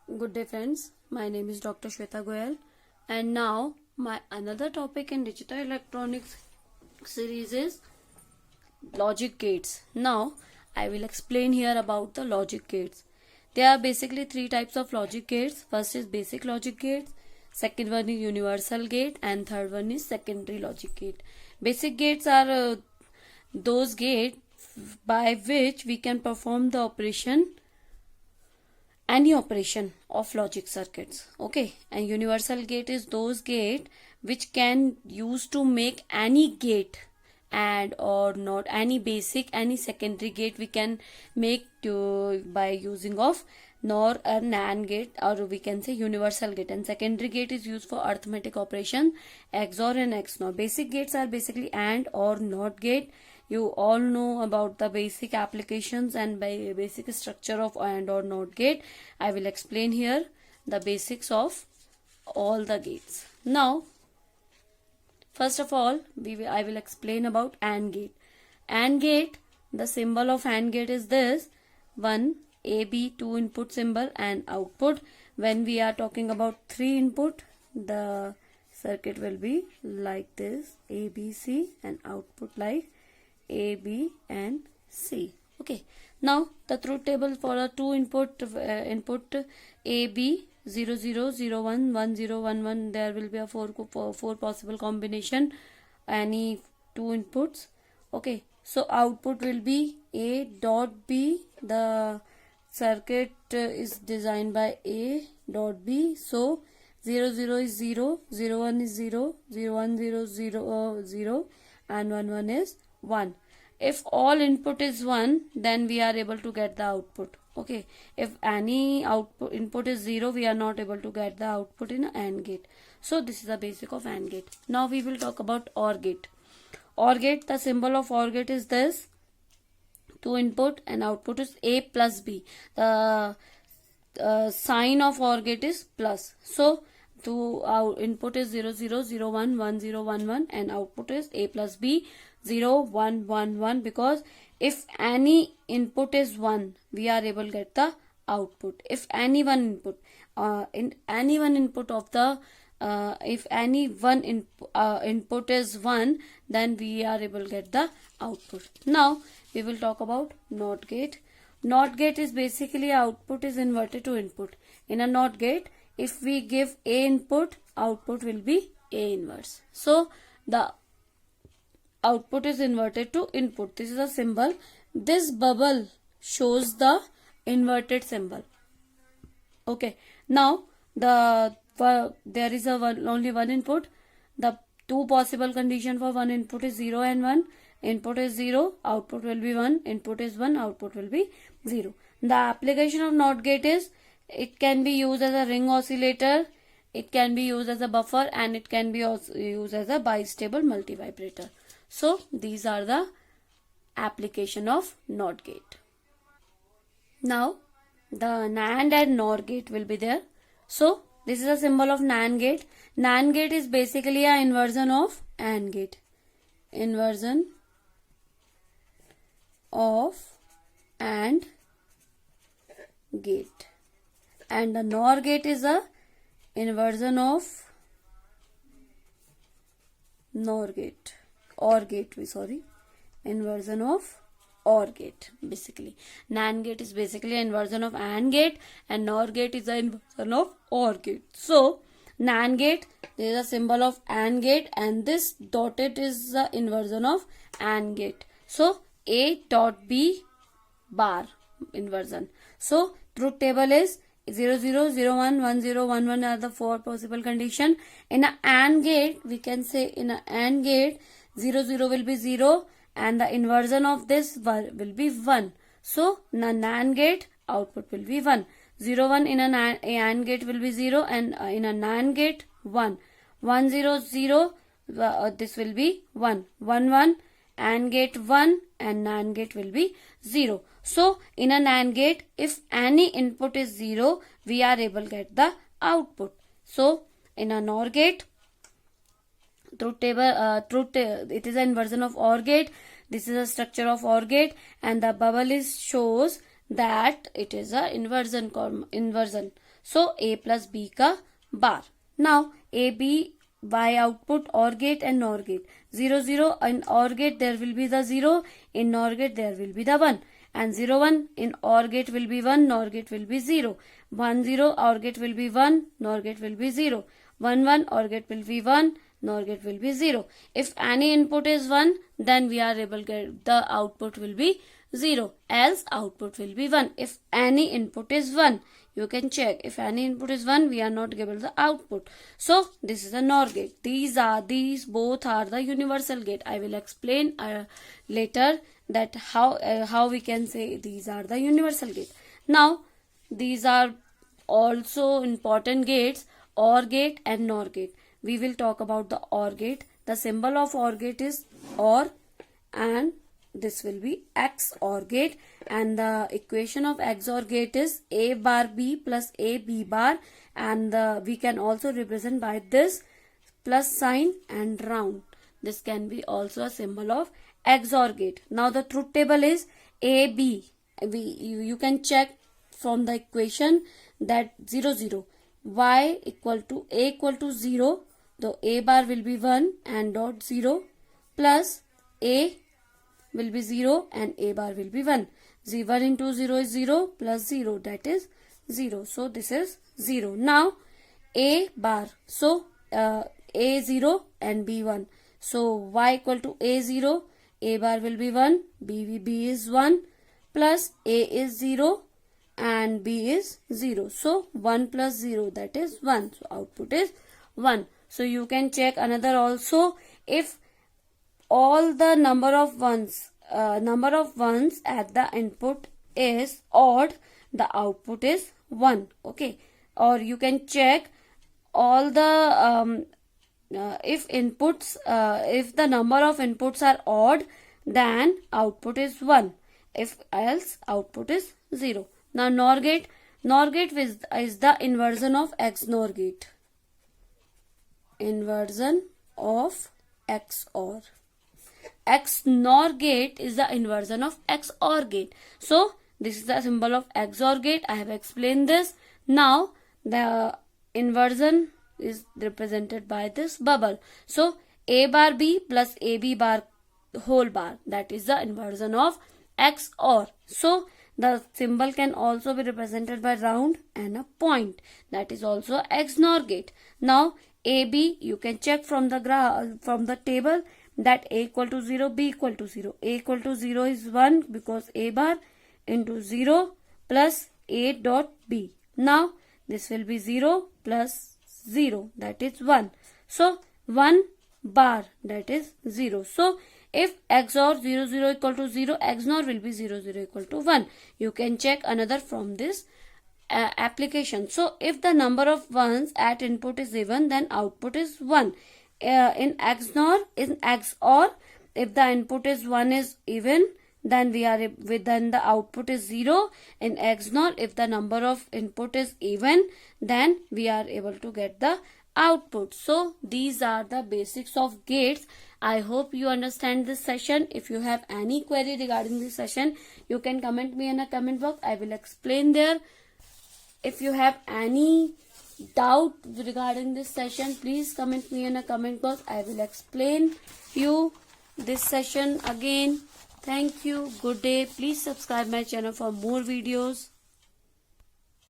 Good day friends, my name is Dr. Shweta Goyal and now my another topic in digital electronics series is logic gates. Now I will explain here about the logic gates. There are basically three types of logic gates. First is basic logic gates, second one is universal gate and third one is secondary logic gate. Basic gates are those gates by which we can perform the any operation of logic circuits. Okay, and universal gate is those gate which can use to make any gate and or not any basic any secondary gate we can make by using of NOR or NAND gate, or we can say universal gate. And secondary gate is used for arithmetic operation, XOR and XNOR. Basic gates are basically AND or NOT gate. You all know about the basic applications and basic structure of AND or NOT gate. I will explain here the basics of all the gates. Now, first of all, I will explain about AND gate. AND gate, the symbol of AND gate is this: 1 AB, 2 input symbol and output. When we are talking about 3 input, the circuit will be like this: A, B, C, and output like A, B and C. Okay. Now the truth table for a 2 input input A, B, 0 0 0 1 1 0 1 1, there will be a four possible combination, any 2 inputs. Okay, so output will be A dot B. The circuit is designed by A dot B. So 0 0 is 0, 0 1 is 0, 0 1 0 0 0 and 1 1 is 1. If all input is 1, then we are able to get the output. Okay, if any input is 0, we are not able to get the output in an AND gate. So this is the basic of AND gate. Now we will talk about OR gate. OR gate, the symbol of OR gate is this: 2 input and output is A plus B. The sign of OR gate is plus. So our input is 0 0 0 1 1 0 1 1 and output is A plus B 0 1 1 1, because if any input is 1, we are able to get the output. If any one input in any one input of the if any one input is 1, then we are able to get the output. Now we will talk about NOT gate. NOT gate is basically output is inverted to input. In a NOT gate, if we give A input, output will be A inverse. So the output is inverted to input. This is a symbol. This bubble shows the inverted symbol. Okay. Now there is only one input. The two possible condition for one input is 0 and 1. Input is 0, output will be 1. Input is 1, output will be 0. The application of NOT gate is, it can be used as a ring oscillator, it can be used as a buffer, and it can be also used as a bistable multivibrator. So these are the application of NOT gate. Now the NAND and NOR gate will be there. So this is a symbol of NAND gate. NAND gate is basically an inversion of AND gate. Inversion of AND gate. And the NOR gate is a inversion of NOR gate. OR gate, inversion of OR gate. Basically NAND gate is basically an inversion of AND gate and NOR gate is an inversion of OR gate. So NAND gate, there is a symbol of AND gate and this dotted is the inversion of AND gate. So A dot B bar inversion. So truth table is 0 0 0 1 1 0 1 1 are the four possible condition. In a AND gate, we can say in a AND gate 0 0 will be 0 and the inversion of this will be 1. So in a NAND gate, output will be 1. 0 1 in a AND gate will be 0 and in a NAND gate 1. 1 0 0, this will be 1. 1 1, AND gate 1 and NAND gate will be 0. So in a NAND gate, if any input is 0, we are able to get the output. So in a NOR gate, it is an inversion of OR gate. This is a structure of OR gate and the bubble shows that it is a inversion. So A plus B का bar. Now A, B, Y output OR gate and NOR gate. 0, 0 in OR gate there will be the 0, in NOR gate there will be the 1. And 0, 1 in OR gate will be 1, NOR gate will be 0. 1, 0 OR gate will be 1, NOR gate will be 0. 1, 1 OR gate will be 1, NOR gate will be 0. If any input is 1, then we are able to get the output will be 0, else output will be 1. If any input is 1, you can check. If any input is 1, we are not given the output. So this is a NOR gate. These both are the universal gate. I will explain later that how we can say these are the universal gate. Now these are also important gates, OR gate and NOR gate. We will talk about the OR gate. The symbol of OR gate is OR, and this will be XOR gate, and the equation of XOR gate is A bar B plus A B bar, and we can also represent by this plus sign and round. This can be also a symbol of XOR gate. Now the truth table is AB. You can check from the equation that 0, 0. Y equal to A equal to 0. So A bar will be 1 and dot 0 plus A will be 0 and A bar will be 1. 1 into 0 is 0 plus 0, that is 0. So this is 0. Now A bar. So A 0 and B 1. So Y equal to A 0. A bar will be 1. B is 1 plus A is 0 and B is 0. So 1 plus 0, that is 1. So output is 1. So you can check another also. If all the number of ones at the input is odd, the output is 1. Okay. Or you can check all the if the number of inputs are odd, then output is 1. If else, output is 0. Now NOR gate. NOR gate is the inversion of XNOR gate. Inversion of XOR. XNOR gate is the inversion of XOR gate. So this is the symbol of XOR gate. I have explained this. Now the inversion is represented by this bubble. So A bar B plus AB bar whole bar, that is the inversion of XOR. So the symbol can also be represented by round and a point, that is also XNOR gate. Now AB, you can check from the table that A equal to 0, B equal to 0. A equal to 0 is 1 because A bar into 0 plus A dot B. Now this will be 0 plus 0, that is 1. So 1 bar, that is 0. So if XOR 0, 0 equal to 0, XNOR will be 0, 0 equal to 1. You can check another from this application. So if the number of ones at input is even, then output is 1. In XOR, if the input is 1 is even, then the output is 0. In XNOR, if the number of input is even, then we are able to get the output. So these are the basics of gates. I hope you understand this session. If you have any query regarding this session, you can comment me in a comment box. I will explain there. If you have any doubt regarding this session, please comment me in a comment box. I will explain you this session again. Thank you. Good day. Please subscribe my channel for more videos.